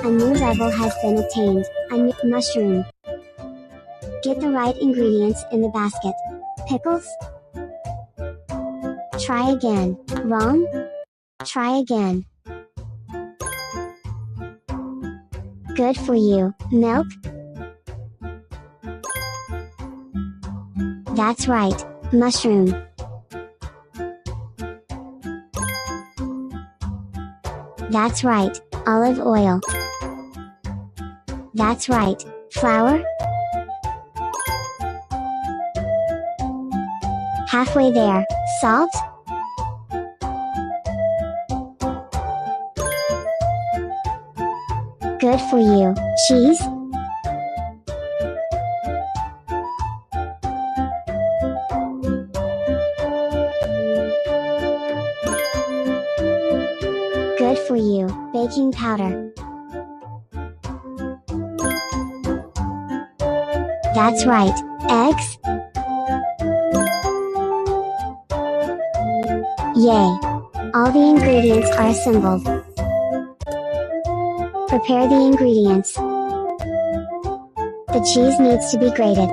A new level has been attained. A new mushroom. Get the right ingredients in the basket. Pickles? Try again. Wrong? Try again. Good for you. Milk? That's right. Mushroom. That's right. Olive oil. That's right. Flour? Halfway there. Salt? Good for you. Cheese? Good for you. Baking powder. That's right. Eggs? Yay! All the ingredients are assembled. Prepare the ingredients. The cheese needs to be grated.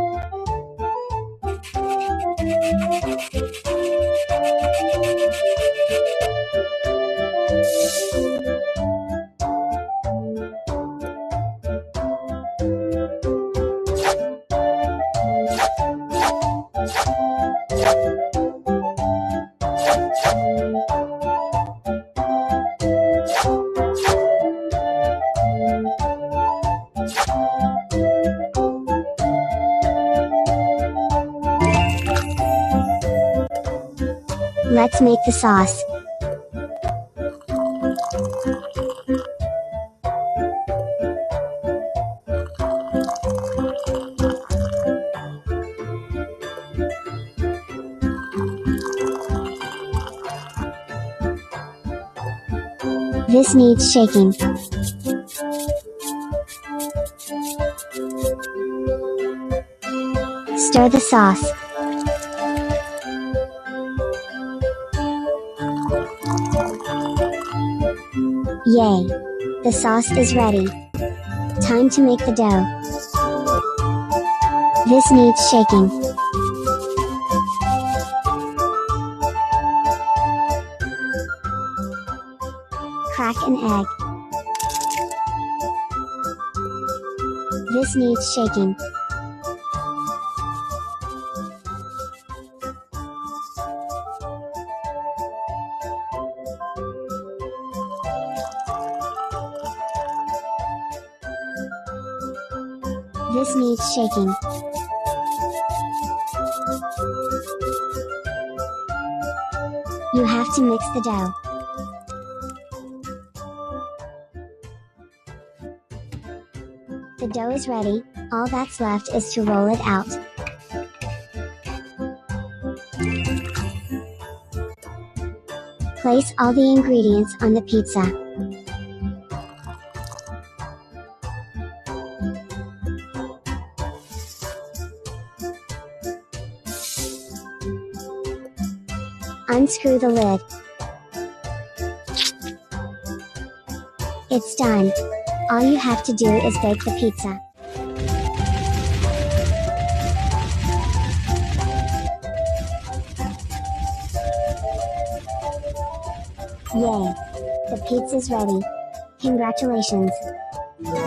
Let's make the sauce. This needs shaking. Stir the sauce. Yay! The sauce is ready. Time to make the dough. This needs shaking. Crack an egg. This needs shaking. This needs shaking. You have to mix the dough. The dough is ready, all that's left is to roll it out. Place all the ingredients on the pizza. Unscrew the lid. It's done. All you have to do is bake the pizza. Yay! The pizza's ready. Congratulations!